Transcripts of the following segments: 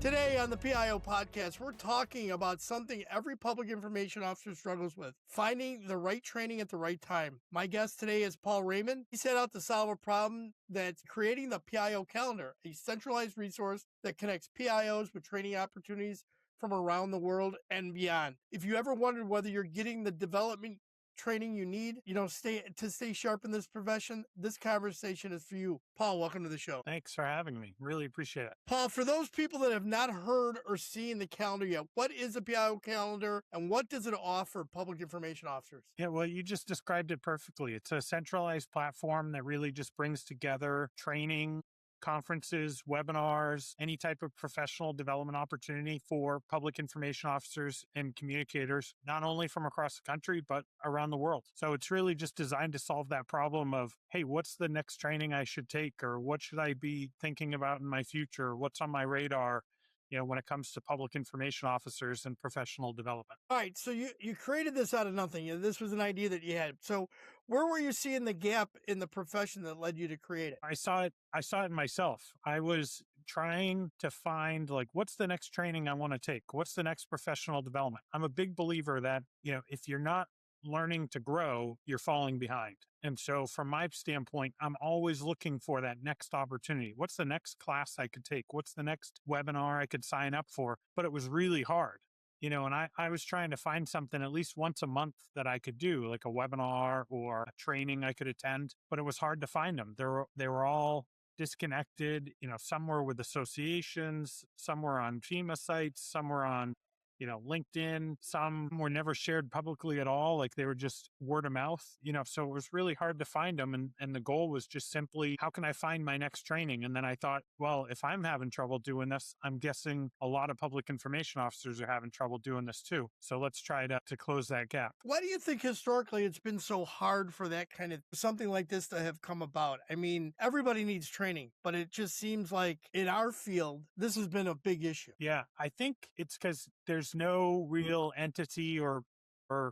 Today on the PIO podcast, we're talking about something every public information officer struggles with, finding the right training at the right time. My guest today is Paul Raymond. He set out to solve a problem that's creating the PIO Calendar, a centralized resource that connects PIOs with training opportunities from around the world and beyond. If you ever wondered whether you're getting the development training you need, stay sharp in this profession, this conversation is for you. Paul, welcome to the show. Thanks for having me. Really appreciate it. Paul, for those people that have not heard or seen the calendar yet, what is a PIO calendar and what does it offer public information officers? Yeah, well, you just described it perfectly. It's a centralized platform that really just brings together training, conferences, webinars, any type of professional development opportunity for public information officers and communicators, not only from across the country, but around the world. So it's really just designed to solve that problem of, hey, what's the next training I should take? Or what should I be thinking about in my future? What's on my radar? When it comes to public information officers and professional development. All right. So you created this out of nothing. This was an idea that you had. So where were you seeing the gap in the profession that led you to create it? I saw it myself. I was trying to find what's the next training I want to take? What's the next professional development? I'm a big believer that, if you're not learning to grow, you're falling behind. And so from my standpoint, I'm always looking for that next opportunity. What's the next class I could take? What's the next webinar I could sign up for? But it was really hard, and I was trying to find something at least once a month that I could do, like a webinar or a training I could attend, but it was hard to find them. They were all disconnected, some were with associations, some were on FEMA sites, some were on LinkedIn, some were never shared publicly at all. Like they were just word of mouth, so it was really hard to find them. And the goal was just simply, how can I find my next training? And then I thought, well, if I'm having trouble doing this, I'm guessing a lot of public information officers are having trouble doing this too. So let's try to close that gap. Why do you think historically it's been so hard for that kind of something like this to have come about? I mean, everybody needs training, but it just seems like in our field, this has been a big issue. Yeah, I think it's because there's no real entity or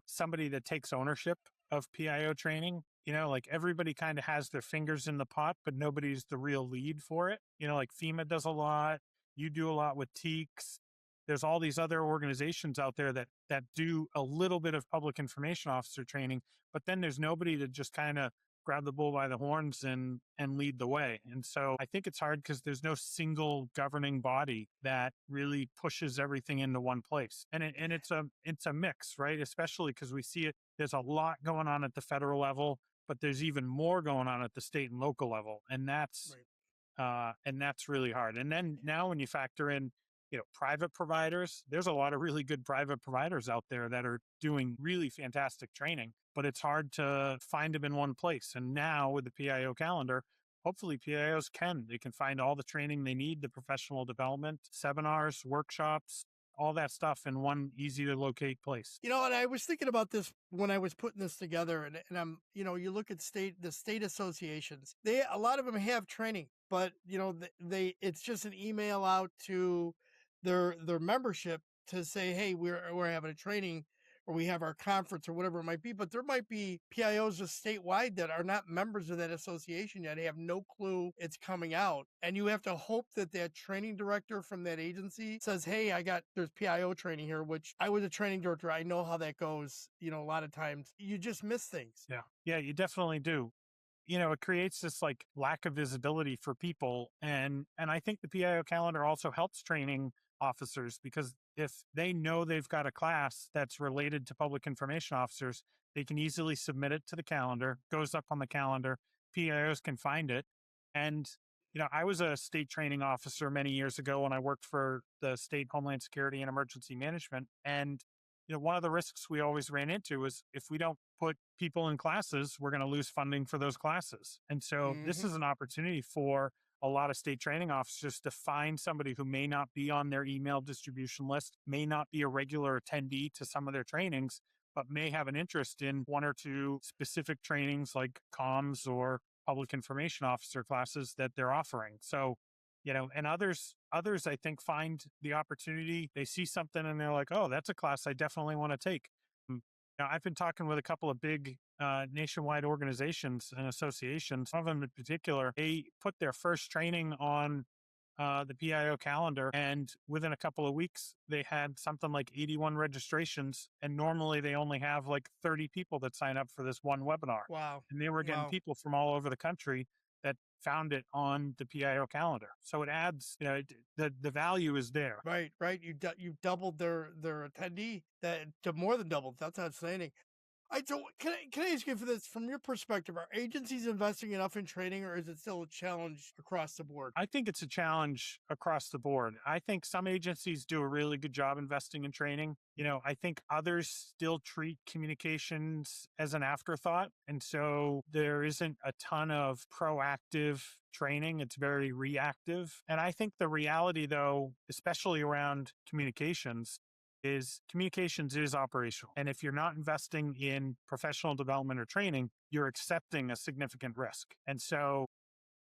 somebody that takes ownership of PIO training. Like everybody kind of has their fingers in the pot, but nobody's the real lead for it. Like FEMA does a lot. You do a lot with TEACs. There's all these other organizations out there that do a little bit of public information officer training, but then there's nobody to just kind of grab the bull by the horns and lead the way. And so I think it's hard because there's no single governing body that really pushes everything into one place. And it's a mix, right? Especially because we see it, there's a lot going on at the federal level, but there's even more going on at the state and local level. And that's really hard. And then now when you factor in, private providers, there's a lot of really good private providers out there that are doing really fantastic training, but it's hard to find them in one place. And now with the PIO calendar, hopefully PIOs they can find all the training they need, the professional development, seminars, workshops, all that stuff in one easy to locate place. And I was thinking about this when I was putting this together, and I'm, you look at the state associations, a lot of them have training, but it's just an email out to their membership to say, hey, we're having a training or we have our conference or whatever it might be. But there might be PIOs just statewide that are not members of that association yet. They have no clue it's coming out. And you have to hope that training director from that agency says, hey, there's PIO training here, which I was a training director. I know how that goes. A lot of times you just miss things. Yeah, you definitely do. It creates this lack of visibility for people. And I think the PIO calendar also helps training officers, because if they know they've got a class that's related to public information officers, they can easily submit it to the calendar, goes up on the calendar, PIOs can find it. And, I was a state training officer many years ago when I worked for the state Homeland Security and Emergency Management. And, one of the risks we always ran into is if we don't put people in classes, we're going to lose funding for those classes. And so this is an opportunity for a lot of state training officers to find somebody who may not be on their email distribution list, may not be a regular attendee to some of their trainings, but may have an interest in one or two specific trainings like comms or public information officer classes that they're offering. So, and others, I think, find the opportunity. They see something and they're like, oh, that's a class I definitely want to take. I've been talking with a couple of big nationwide organizations and associations. One of them in particular, they put their first training on the PIO calendar, and within a couple of weeks, they had something like 81 registrations. And normally they only have like 30 people that sign up for this one webinar. Wow. And they were getting Wow. people from all over the country that found it on the PIO calendar. So it adds, the value is there. Right, right. You doubled their attendee, that to more than doubled. That's outstanding. So can I ask you for this from your perspective? Are agencies investing enough in training, or is it still a challenge across the board? I think it's a challenge across the board. I think some agencies do a really good job investing in training. I think others still treat communications as an afterthought. And so there isn't a ton of proactive training. It's very reactive. And I think the reality, though, especially around communications is operational. And if you're not investing in professional development or training, you're accepting a significant risk. And so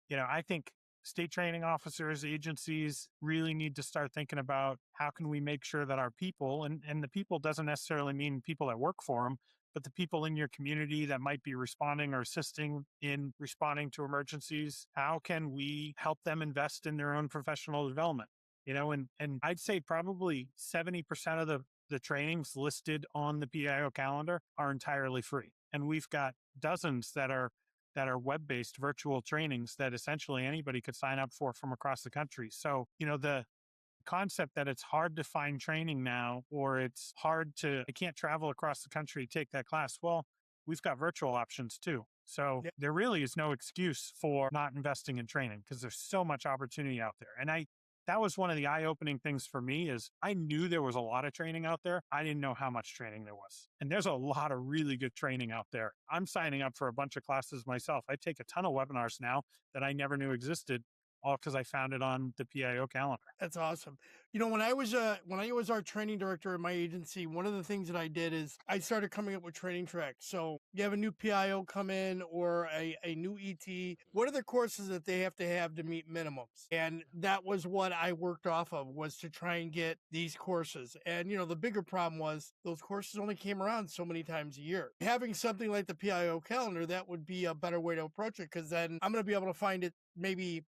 I think state training officers, agencies really need to start thinking about how can we make sure that our people, and the people doesn't necessarily mean people that work for them, but the people in your community that might be responding or assisting in responding to emergencies, how can we help them invest in their own professional development? And I'd say probably 70% of the trainings listed on the PIO calendar are entirely free. And we've got dozens that are web-based virtual trainings that essentially anybody could sign up for from across the country. So, the concept that it's hard to find training now, or I can't travel across the country to take that class. Well, we've got virtual options too. So Yeah. there really is no excuse for not investing in training because there's so much opportunity out there. And that was one of the eye-opening things for me is I knew there was a lot of training out there. I didn't know how much training there was. And there's a lot of really good training out there. I'm signing up for a bunch of classes myself. I take a ton of webinars now that I never knew existed, all because I found it on the PIO calendar. That's awesome. When I was our training director at my agency, one of the things that I did is I started coming up with training tracks. So you have a new PIO come in or a new ET. What are the courses that they have to meet minimums? And that was what I worked off of, was to try and get these courses. And the bigger problem was those courses only came around so many times a year. Having something like the PIO calendar, that would be a better way to approach it, because then I'm going to be able to find it maybe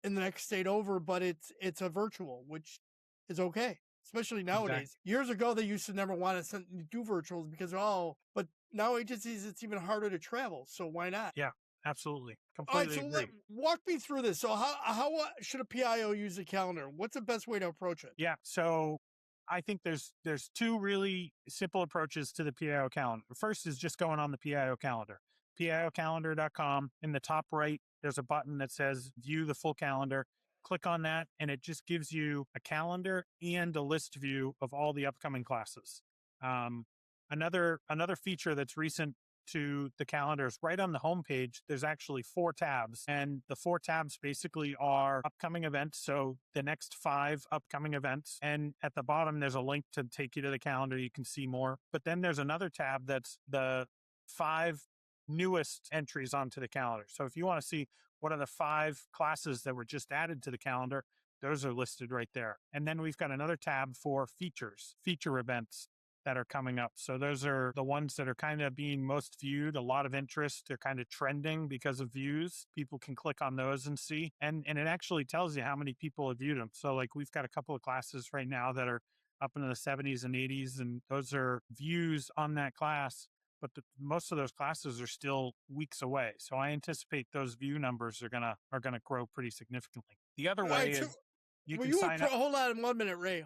in the next state over, but it's a virtual, which is okay, especially nowadays. Exactly. Years ago, they used to never want to do virtuals because, but now agencies, it's even harder to travel. So why not? Yeah, absolutely. All right, Completely so agree. walk me through this. So how should a PIO use a calendar? What's the best way to approach it? Yeah. So I think there's two really simple approaches to the PIO calendar. First is just going on the PIO calendar, PIOcalendar.com. In the top right, there's a button that says view the full calendar. Click on that, and it just gives you a calendar and a list view of all the upcoming classes. Um, another feature that's recent to the calendar is right on the homepage. There's actually 4 tabs, and the 4 tabs basically are upcoming events. So the next 5 upcoming events, and at the bottom there's a link to take you to the calendar. You can see more. But then there's another tab that's the 5 newest entries onto the calendar. So if you want to see what are the 5 classes that were just added to the calendar, those are listed right there. And then we've got another tab for feature events that are coming up. So those are the ones that are kind of being most viewed, a lot of interest. They're kind of trending because of views. People can click on those and see. And it actually tells you how many people have viewed them. So like we've got a couple of classes right now that are up in the 70s and 80s, and those are views on that class. But most of those classes are still weeks away. So I anticipate those view numbers are gonna grow pretty significantly. The other All way right, so is you were can you sign up. hold on 1 minute, Ray?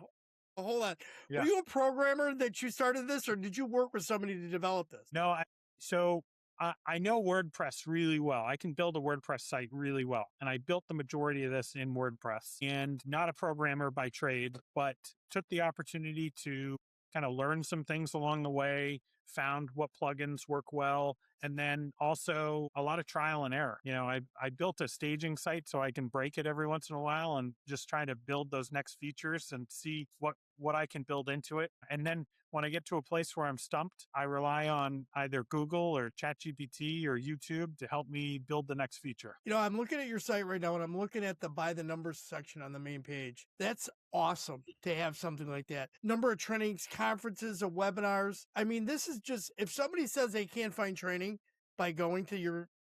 Hold on. Were Yeah. you a programmer that you started this, or did you work with somebody to develop this? No, I know WordPress really well. I can build a WordPress site really well. And I built the majority of this in WordPress, and not a programmer by trade, but took the opportunity to kind of learn some things along the way, found what plugins work well, and then also a lot of trial and error. I built a staging site so I can break it every once in a while and just try to build those next features and see what I can build into it. And then when I get to a place where I'm stumped, I rely on either Google or ChatGPT or YouTube to help me build the next feature. I'm looking at your site right now, and I'm looking at the by the numbers section on the main page. That's awesome to have something like that. Number of trainings, conferences, or webinars. I mean, this is just, if somebody says they can't find training by going to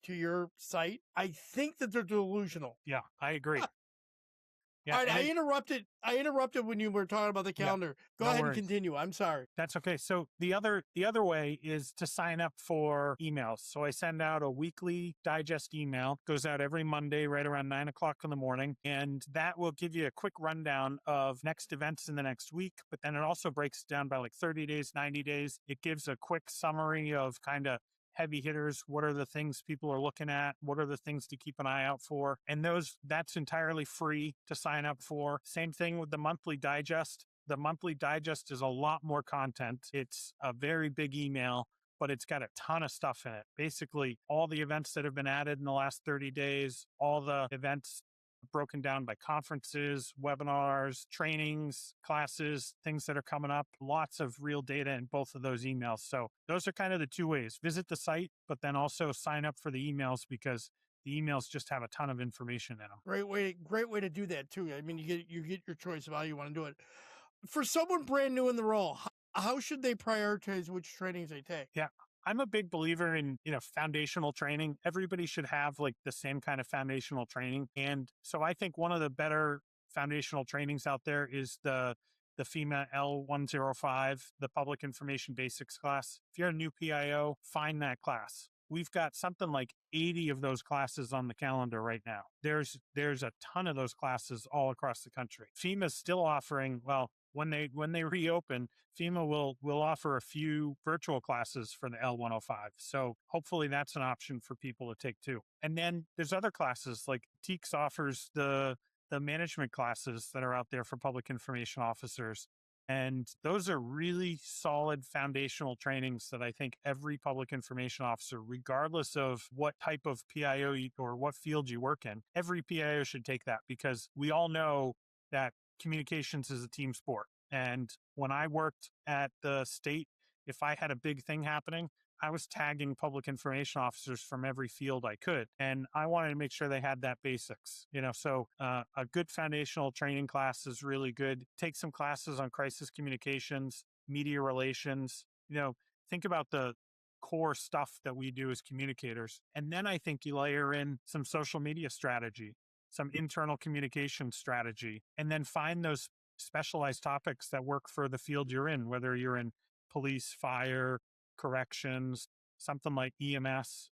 your site, I think that they're delusional. Yeah, I agree. Yeah, All right, and it I interrupted when you were talking about the yeah, calendar. Go no ahead and worries. continue. I'm sorry. That's okay. So the other way is to sign up for emails. So I send out a weekly digest email, goes out every Monday right around 9 o'clock in the morning. And that will give you a quick rundown of next events in the next week. But then it also breaks down by like 30 days, 90 days. It gives a quick summary of kind of heavy hitters. What are the things people are looking at? What are the things to keep an eye out for? And that's entirely free to sign up for. Same thing with the monthly digest. The monthly digest is a lot more content. It's a very big email, but it's got a ton of stuff in it. Basically, all the events that have been added in the last 30 days, all the events broken down by conferences, webinars, trainings, classes, things that are coming up, lots of real data in both of those emails. So those are kind of the two ways. Visit the site, but then also sign up for the emails because the emails just have a ton of information in them. Great way to do that too. I mean, you get your choice of how you want to do it. For someone brand new in the role, how should they prioritize which trainings they take? Yeah. I'm a big believer in, foundational training. Everybody should have like the same kind of foundational training. And so I think one of the better foundational trainings out there is the FEMA L105, the Public Information Basics class. If you're a new PIO, find that class. We've got something like 80 of those classes on the calendar right now. There's a ton of those classes all across the country. FEMA's still offering, well, when they reopen, FEMA will offer a few virtual classes for the L105. So hopefully that's an option for people to take too. And then there's other classes like TEACS offers the management classes that are out there for public information officers. And those are really solid foundational trainings that I think every public information officer, regardless of what type of PIO or what field you work in, every PIO should take that because we all know that communications is a team sport. And when I worked at the state, if I had a big thing happening, I was tagging public information officers from every field I could. And I wanted to make sure they had that basics, so a good foundational training class is really good. Take some classes on crisis communications, media relations, think about the core stuff that we do as communicators. And then I think you layer in some social media strategy, some internal communication strategy, and then find those specialized topics that work for the field you're in, whether you're in police, fire, corrections, something like EMS.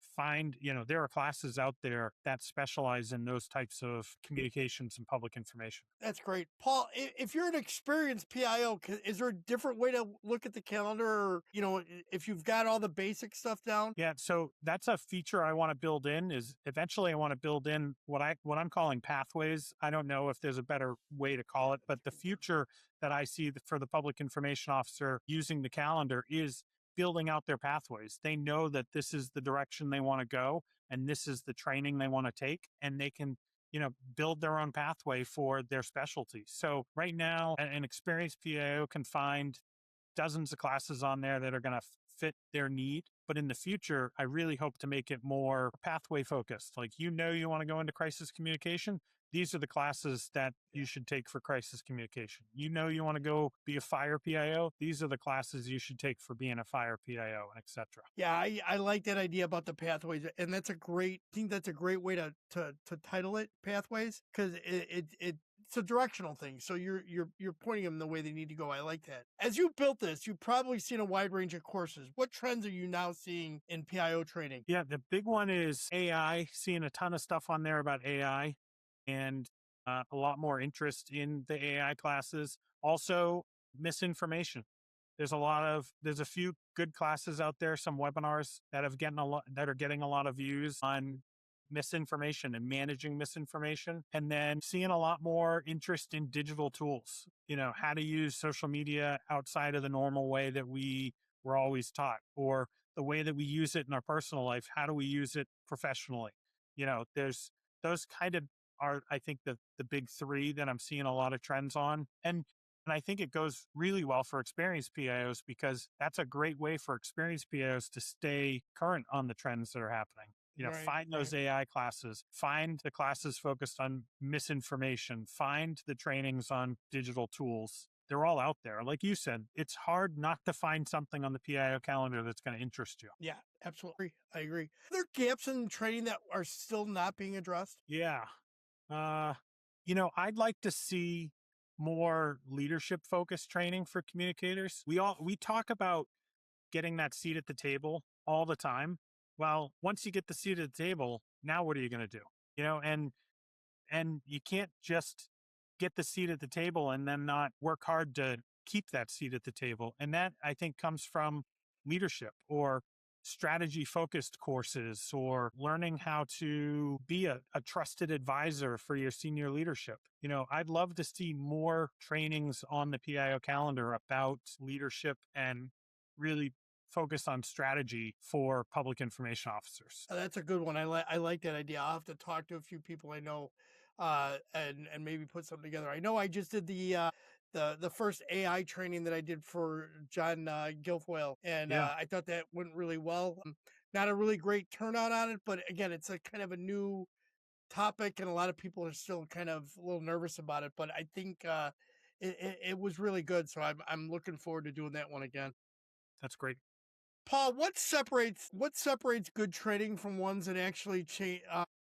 There are classes out there that specialize in those types of communications and public information. That's great. Paul, if you're an experienced PIO, is there a different way to look at the calendar or, if you've got all the basic stuff down? Yeah, so that's a feature I want to build in is eventually I want to build in what I'm calling pathways. I don't know if there's a better way to call it, but the future that I see for the public information officer using the calendar is building out their pathways. They know that this is the direction they want to go and this is the training they want to take and they can build their own pathway for their specialty. So right now, an experienced PIO can find dozens of classes on there that are going to fit their need. But in the future, I really hope to make it more pathway focused. Like, you want to go into crisis communication. These are the classes that you should take for crisis communication. You want to go be a fire PIO. These are the classes you should take for being a fire PIO, and etc. Yeah, I like that idea about the pathways, and I think that's a great way to title it pathways because it's a directional thing. So you're pointing them the way they need to go. I like that. As you built this, you've probably seen a wide range of courses. What trends are you now seeing in PIO training? Yeah, the big one is AI. Seeing a ton of stuff on there about AI and a lot more interest in the AI classes. Also, misinformation. There's a few good classes out there, some webinars that are getting a lot of views on misinformation and managing misinformation. And then seeing a lot more interest in digital tools, how to use social media outside of the normal way that we were always taught, or the way that we use it in our personal life. How do we use it professionally? There's those kind of are, I think, the big three that I'm seeing a lot of trends on. And I think it goes really well for experienced PIOs because that's a great way for experienced PIOs to stay current on the trends that are happening. Right, Find right. those AI classes, find the classes focused on misinformation, find the trainings on digital tools. They're all out there. Like you said, it's hard not to find something on the PIO calendar that's going to interest you. Yeah, absolutely. I agree. Are there gaps in training that are still not being addressed? Yeah. I'd like to see more leadership focused training for communicators. We talk about getting that seat at the table all the time. Well, once you get the seat at the table, now what are you going to do? And you can't just get the seat at the table and then not work hard to keep that seat at the table. And that, I think, comes from leadership or strategy focused courses or learning how to be a trusted advisor for your senior leadership. I'd love to see more trainings on the PIO calendar about leadership and really focus on strategy for public information officers. That's a good one. I like that idea. I'll have to talk to a few people I know, and maybe put something together. I know I just did the first AI training that I did for John Guilfoyle, and Yeah, I thought that went really well. Not a really great turnout on it, but again, it's a kind of a new topic, and a lot of people are still kind of a little nervous about it. But I think it was really good, so I'm looking forward to doing that one again. that's great. Paul, what separates good training from ones that actually change?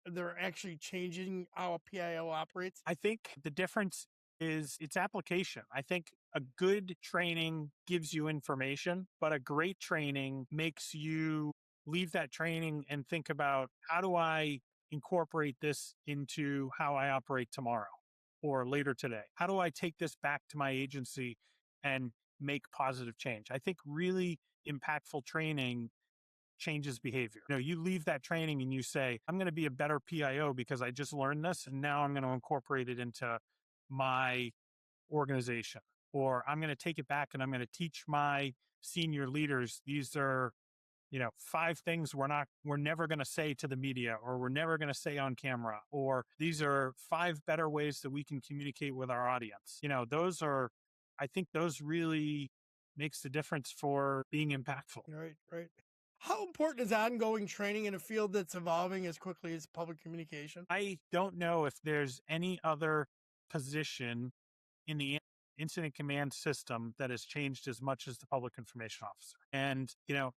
They're actually changing how a PIO operates. I think the difference is its application. I think a good training gives you information, but a great training makes you leave that training and think about, how do I incorporate this into how I operate tomorrow or later today? How do I take this back to my agency and make positive change? I think really impactful training changes behavior. You leave that training and you say, I'm going to be a better PIO because I just learned this and now I'm going to incorporate it into my organization. Or I'm going to take it back and I'm going to teach my senior leaders, these are, 5 things we're never going to say to the media, or we're never going to say on camera, or these are 5 better ways that we can communicate with our audience. I think those really makes the difference for being impactful. Right, right. How important is ongoing training in a field that's evolving as quickly as public communication? I don't know if there's any other position in the incident command system that has changed as much as the public information officer. And,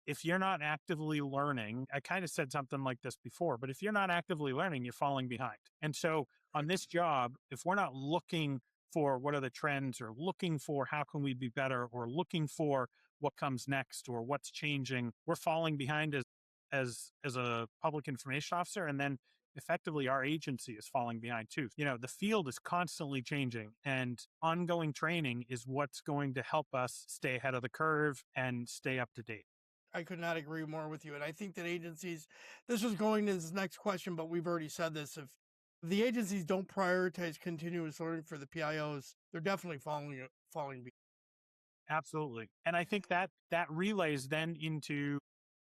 if you're not actively learning, I kind of said something like this before, but if you're not actively learning, you're falling behind. And so on this job, if we're not looking for what are the trends, or looking for how can we be better, or looking for what comes next or what's changing, we're falling behind as a public information officer. And then effectively our agency is falling behind too. The field is constantly changing, and ongoing training is what's going to help us stay ahead of the curve and stay up to date. I could not agree more with you. And I think that agencies, this was going to this next question, but we've already said this. If the agencies don't prioritize continuous learning for the PIOs, they're definitely falling behind. Absolutely. And I think that relays then into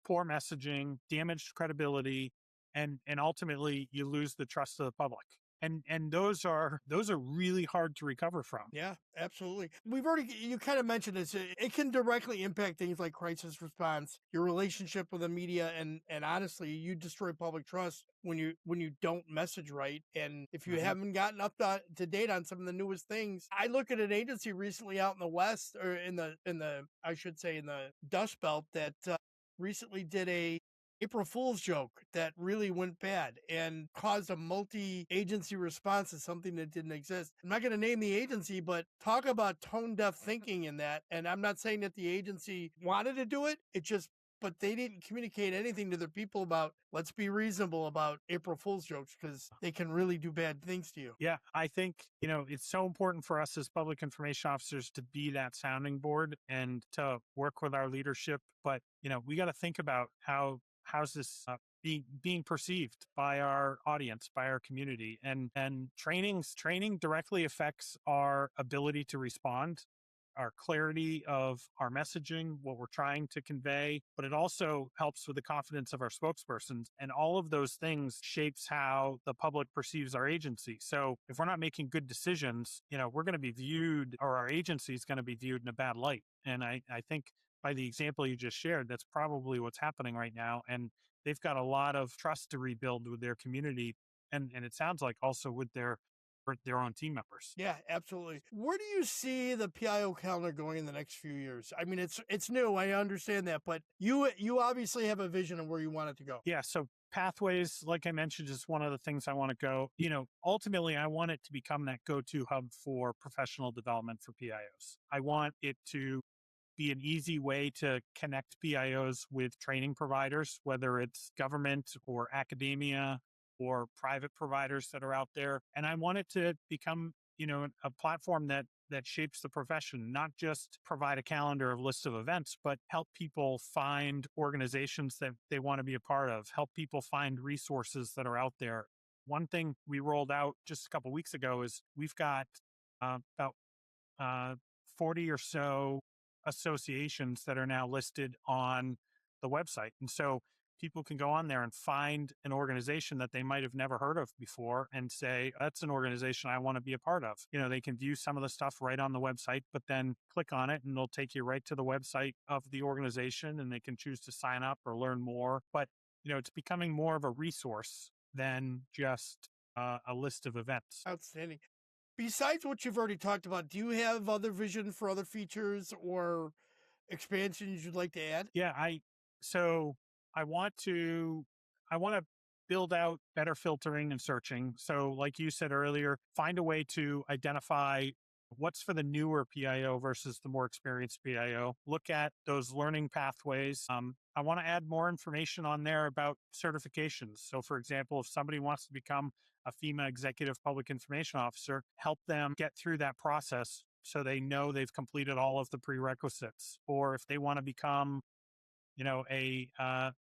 poor messaging, damaged credibility, and ultimately you lose the trust of the public. And those are really hard to recover from. Yeah, absolutely. You kind of mentioned this. It can directly impact things like crisis response, your relationship with the media, and honestly, you destroy public trust when you don't message right. And if you Mhm. haven't gotten up to date on some of the newest things, I look at an agency recently out in the West, or in the I should say in the Dust Belt, that recently did a April Fool's joke that really went bad and caused a multi-agency response to something that didn't exist. I'm not going to name the agency, but talk about tone deaf thinking in that. And I'm not saying that the agency wanted to do it. But they didn't communicate anything to their people about, let's be reasonable about April Fool's jokes, because they can really do bad things to you. Yeah, I think, it's so important for us as public information officers to be that sounding board and to work with our leadership. But, we got to think about how's this being perceived by our audience, by our community, and training directly affects our ability to respond, our clarity of our messaging, what we're trying to convey, but it also helps with the confidence of our spokespersons. And all of those things shapes how the public perceives our agency. So if we're not making good decisions, we're going to be viewed, or our agency is going to be viewed in a bad light. And I think by the example you just shared, that's probably what's happening right now. And they've got a lot of trust to rebuild with their community. And it sounds like also with their for their own team members. Yeah, absolutely. Where do you see the PIO calendar going in the next few years? I mean, it's new. I understand that, but you obviously have a vision of where you want it to go. Yeah. So pathways, like I mentioned, is one of the things I want to go. Ultimately, I want it to become that go-to hub for professional development for PIOs. I want it to be an easy way to connect PIOs with training providers, whether it's government or academia or private providers that are out there. And I want it to become, a platform that shapes the profession, not just provide a calendar of lists of events, but help people find organizations that they want to be a part of, help people find resources that are out there. One thing we rolled out just a couple of weeks ago is we've got about uh, 40 or so associations that are now listed on the website. And so people can go on there and find an organization that they might have never heard of before and say, that's an organization I want to be a part of. They can view some of the stuff right on the website, but then click on it and it'll take you right to the website of the organization and they can choose to sign up or learn more. But, it's becoming more of a resource than just a list of events. Outstanding. Besides what you've already talked about, do you have other vision for other features or expansions you'd like to add? Yeah, so I want to I want to build out better filtering and searching. So like you said earlier, find a way to identify what's for the newer PIO versus the more experienced PIO. Look at those learning pathways. I want to add more information on there about certifications. So for example, if somebody wants to become a FEMA Executive Public Information Officer, help them get through that process so they know they've completed all of the prerequisites. Or if they want to become, a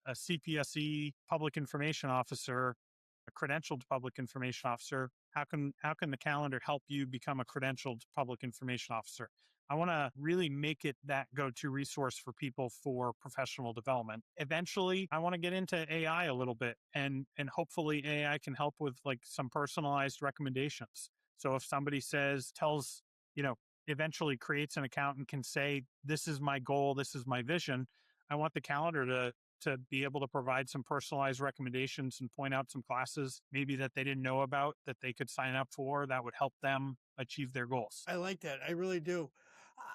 CPSE public information officer, a credentialed public information officer, how can the calendar help you become a credentialed public information officer? I want to really make it that go-to resource for people for professional development. Eventually, I want to get into AI a little bit and hopefully AI can help with like some personalized recommendations. So if somebody tells, eventually creates an account and can say, this is my goal, this is my vision, I want the calendar to be able to provide some personalized recommendations and point out some classes maybe that they didn't know about that they could sign up for that would help them achieve their goals. I like that. I really do.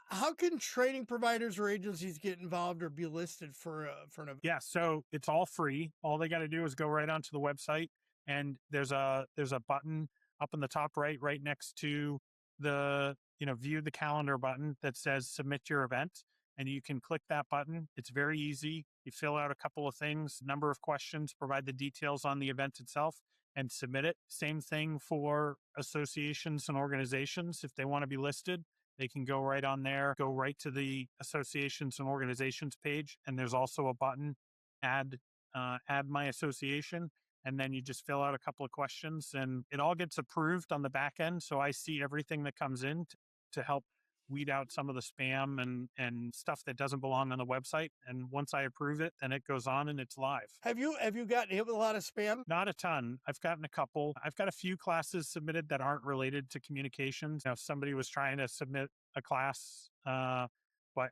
How can training providers or agencies get involved or be listed for an event? Yeah, so it's all free. All they got to do is go right onto the website and there's a button up in the top right next to the, view the calendar button that says submit your event and you can click that button. It's very easy. You fill out a couple of things, number of questions, provide the details on the event itself and submit it. Same thing for associations and organizations. If they want to be listed, they can go right on there, go right to the associations and organizations page. And there's also a button, add, add my association. And then you just fill out a couple of questions and it all gets approved on the back end. So I see everything that comes in to help weed out some of the spam and stuff that doesn't belong on the website. And once I approve it, then it goes on and it's live. Have you gotten hit with a lot of spam? Not a ton. I've gotten a couple. I've got a few classes submitted that aren't related to communications. If somebody was trying to submit a class, but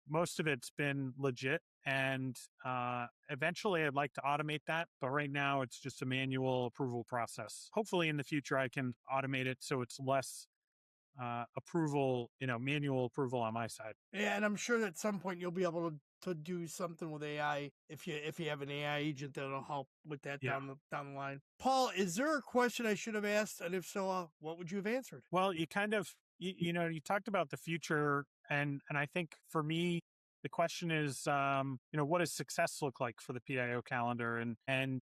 most of it's been legit. And eventually I'd like to automate that. But right now it's just a manual approval process. Hopefully in the future I can automate it so it's less approval, manual approval on my side. Yeah, and I'm sure that at some point you'll be able to do something with AI if you have an AI agent that'll help with that Yeah. down the line. Paul, is there a question I should have asked, and if so, what would you have answered? Well, you kind of, you talked about the future and I think for me, the question is, what does success look like for the PIO calendar? And,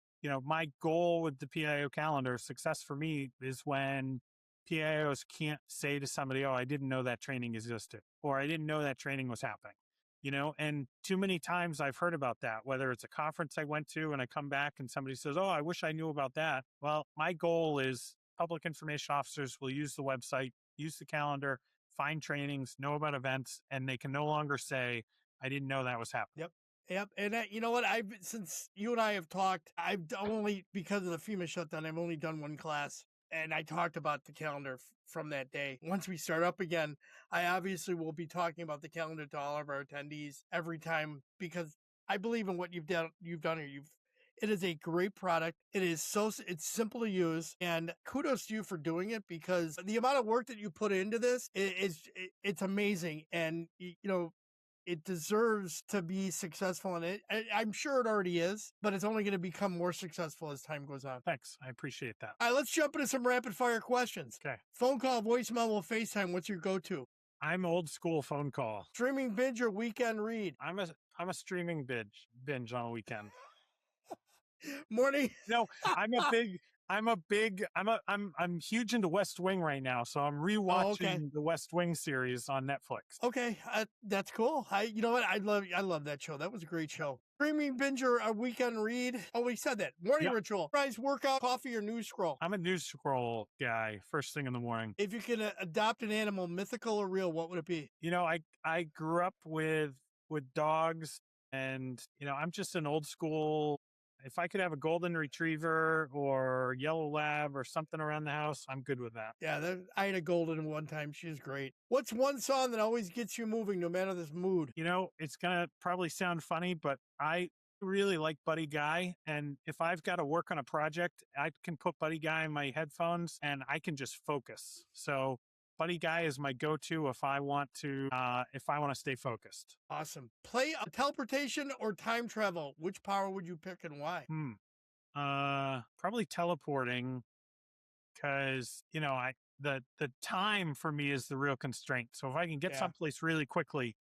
my goal with the PIO calendar, success for me is when PIOs can't say to somebody, oh, I didn't know that training existed, or I didn't know that training was happening, and too many times I've heard about that, whether it's a conference I went to and I come back and somebody says, oh, I wish I knew about that. Well, my goal is public information officers will use the website, use the calendar, find trainings, know about events, and they can no longer say, I didn't know that was happening. Yep. Yep. And you know what? Since you and I have talked, only, because of the FEMA shutdown, I've only done one class. And I talked about the calendar from that day. Once we start up again, I obviously will be talking about the calendar to all of our attendees every time, because I believe in what you've done here. It is a great product. It is it's simple to use, and kudos to you for doing it because the amount of work that you put into this it's amazing, and it deserves to be successful in it. I'm sure it already is, but it's only going to become more successful as time goes on. Thanks. I appreciate that. All right, let's jump into some rapid fire questions. Okay. Phone call, voicemail, or FaceTime. What's your go-to? I'm old school phone call. Streaming binge or weekend read? I'm a streaming binge on a weekend. Morning. No, I'm huge into West Wing right now, so I'm rewatching okay. the West Wing series on Netflix. Okay, that's cool. You know what? I love that show. That was a great show. Streaming binge or a weekend read? Oh, we said that. Morning Yep. ritual. Rise, workout, coffee, or news scroll? I'm a news scroll guy first thing in the morning. If you could adopt an animal, mythical or real, what would it be? I grew up with dogs, and I'm just an old school. If I could have a golden retriever or yellow lab or something around the house, I'm good with that. Yeah, I had a golden one time. She's great. What's one song that always gets you moving no matter this mood? It's going to probably sound funny, but I really like Buddy Guy. And if I've got to work on a project, I can put Buddy Guy in my headphones and I can just focus. So Buddy Guy is my go-to if I want to stay focused. Awesome. Play teleportation or time travel. Which power would you pick and why? Probably teleporting, because the time for me is the real constraint. So if I can get someplace really quickly,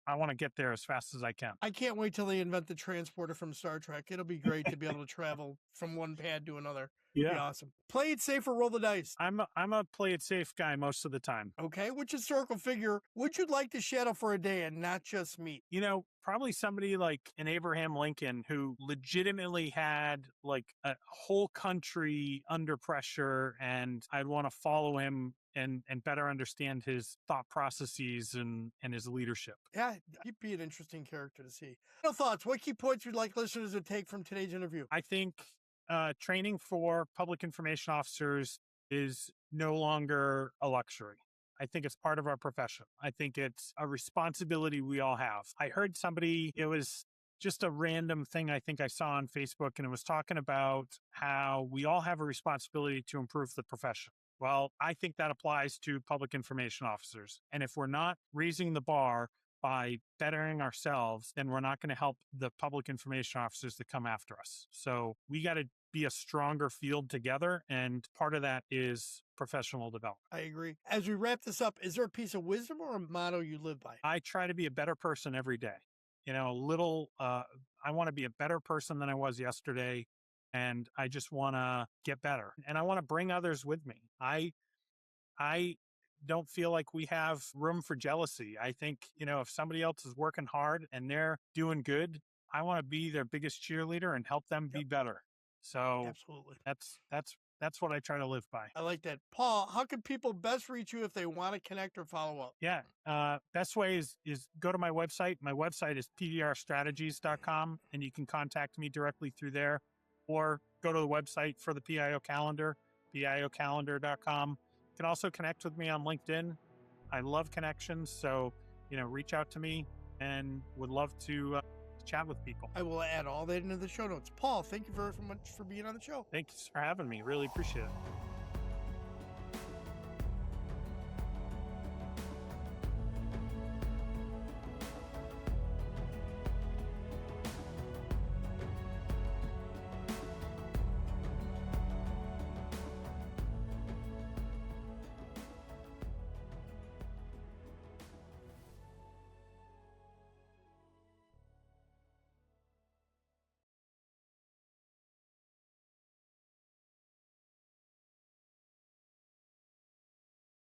I want to get there as fast as I can. I can't wait till they invent the transporter from Star Trek. It'll be great to be able to travel from one pad to another. Yeah. Be awesome. Play it safe or roll the dice. I'm a play it safe guy most of the time. Okay. Which historical figure would you like to shadow for a day and not just meet? Probably somebody like an Abraham Lincoln, who legitimately had like a whole country under pressure, and I'd want to follow him and better understand his thought processes and his leadership. Yeah, he'd be an interesting character to see. No thoughts. What key points would you like listeners to take from today's interview? I think training for public information officers is no longer a luxury. I think it's part of our profession. I think it's a responsibility we all have. I heard it was just a random thing I think I saw on Facebook, and it was talking about how we all have a responsibility to improve the profession. Well, I think that applies to public information officers. And if we're not raising the bar by bettering ourselves, then we're not going to help the public information officers that come after us. So we got to be a stronger field together. And part of that is professional development. I agree. As we wrap this up, is there a piece of wisdom or a motto you live by? I try to be a better person every day. I want to be a better person than I was yesterday. And I just want to get better, and I want to bring others with me. I don't feel like we have room for jealousy. I think, if somebody else is working hard and they're doing good, I want to be their biggest cheerleader and help them be better. So absolutely, that's what I try to live by. I like that. Paul, how can people best reach you if they want to connect or follow up? Yeah. Best way is go to my website. My website is PDRstrategies.com, and you can contact me directly through there. Or go to the website for the PIO Calendar, PIOcalendar.com. You can also connect with me on LinkedIn. I love connections, so reach out to me, and would love to chat with people. I will add all that into the show notes. Paul, thank you very much for being on the show. Thanks for having me. Really appreciate it.